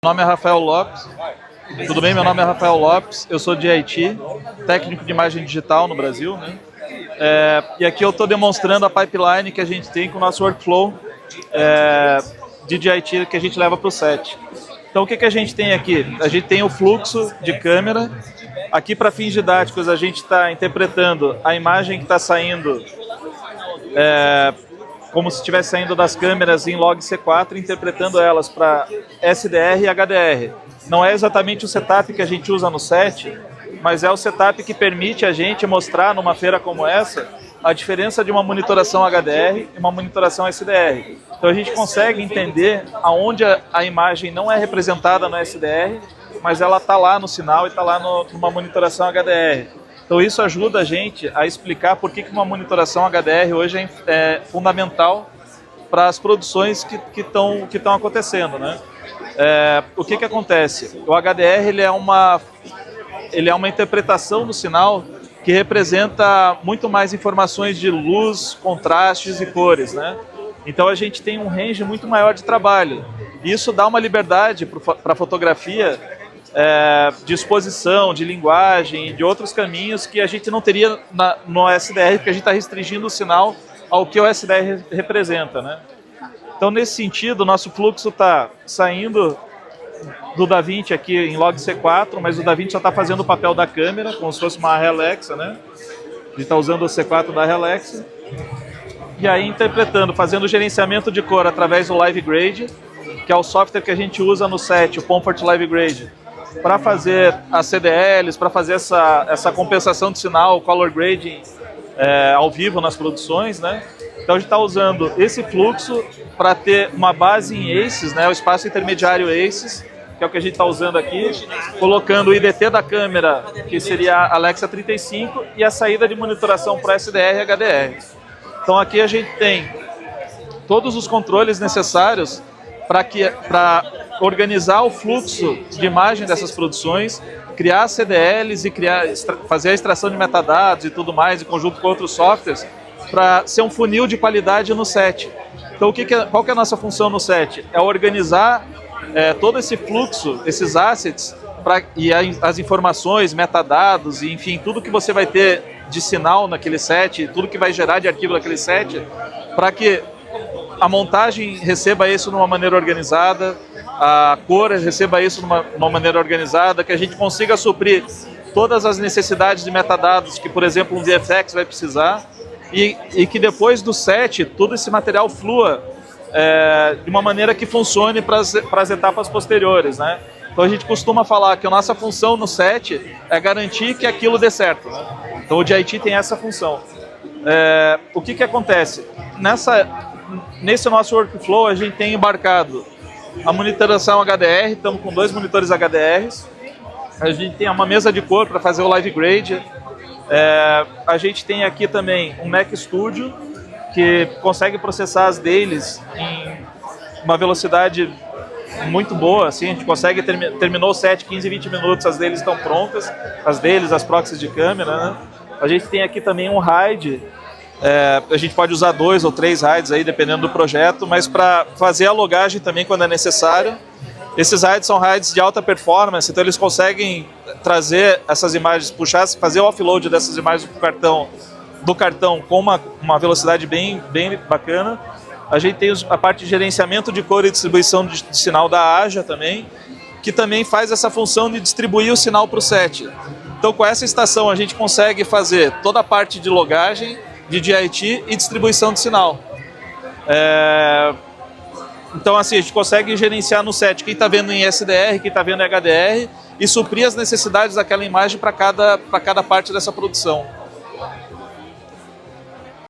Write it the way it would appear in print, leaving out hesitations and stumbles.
Meu nome é Rafael Lopes. Tudo bem? Meu nome é Rafael Lopes, eu sou de IT, técnico de imagem digital no Brasil, né? E aqui eu estou demonstrando a pipeline que a gente tem com o nosso workflow de IT que a gente leva para o set. Então o que a gente tem aqui? A gente tem o fluxo de câmera. Aqui para fins didáticos a gente está interpretando a imagem que está saindo como se estivesse saindo das câmeras em log C4, interpretando elas para SDR e HDR. Não é exatamente o setup que a gente usa no set, mas é o setup que permite a gente mostrar numa feira como essa a diferença de uma monitoração HDR e uma monitoração SDR. Então a gente consegue entender aonde a imagem não é representada no SDR, mas ela está lá no sinal e está lá numa monitoração HDR. Então isso ajuda a gente a explicar por que uma monitoração HDR hoje é fundamental para as produções que estão acontecendo, né? O que acontece? O HDR ele é uma interpretação do sinal que representa muito mais informações de luz, contrastes e cores, né? Então a gente tem um range muito maior de trabalho. E isso dá uma liberdade para a fotografia de exposição, de linguagem, de outros caminhos que a gente não teria no SDR, porque a gente está restringindo o sinal ao que o SDR representa, né? Então, nesse sentido, o nosso fluxo está saindo do DaVinci aqui em log C4, mas o DaVinci só está fazendo o papel da câmera, como se fosse uma Alexa, né? A gente está usando o C4 da Alexa. E aí interpretando, fazendo o gerenciamento de cor através do Live Grade, que é o software que a gente usa no set, o Comfort Live Grade, para fazer as CDLs, para fazer essa compensação de sinal, o Color Grading ao vivo nas produções, né? Então a gente está usando esse fluxo para ter uma base em ACES, né? O espaço intermediário ACES, que é o que a gente está usando aqui, colocando o IDT da câmera, que seria a Alexa 35, e a saída de monitoração para SDR e HDR. Então aqui a gente tem todos os controles necessários para organizar o fluxo de imagem dessas produções, criar CDLs e fazer a extração de metadados e tudo mais, em conjunto com outros softwares, para ser um funil de qualidade no set. Então, qual que é a nossa função no set? É organizar todo esse fluxo, esses assets, e as informações, metadados, e enfim, tudo que você vai ter de sinal naquele set, tudo que vai gerar de arquivo naquele set, para que a montagem receba isso de uma maneira organizada, a cor receba isso de uma maneira organizada, que a gente consiga suprir todas as necessidades de metadados que, por exemplo, um VFX vai precisar, e que depois do set, todo esse material flua de uma maneira que funcione para as etapas posteriores, né? Então a gente costuma falar que a nossa função no set é garantir que aquilo dê certo, né? Então o DIT tem essa função. O que acontece? Nesse nosso workflow a gente tem embarcado a monitoração HDR, estamos com 2 monitores HDRs, a gente tem uma mesa de cor para fazer o Live Grade, a gente tem aqui também um Mac Studio que consegue processar as dailies em uma velocidade muito boa, assim, a gente consegue, terminou o set 15, 20 minutos, as dailies estão prontas, as proxies de câmera, né? A gente tem aqui também um RAID, a gente pode usar 2 ou 3 RAIDs aí, dependendo do projeto, mas para fazer a logagem também quando é necessário. Esses RAIDs são RAIDs de alta performance, então eles conseguem trazer essas imagens, fazer o offload dessas imagens do cartão com uma velocidade bem bacana. A gente tem a parte de gerenciamento de cor e distribuição de sinal da AJA também, que também faz essa função de distribuir o sinal para o set. Então com essa estação a gente consegue fazer toda a parte de logagem, de DIT e distribuição de sinal. Então assim, a gente consegue gerenciar no set quem está vendo em SDR, quem está vendo em HDR e suprir as necessidades daquela imagem para cada parte dessa produção.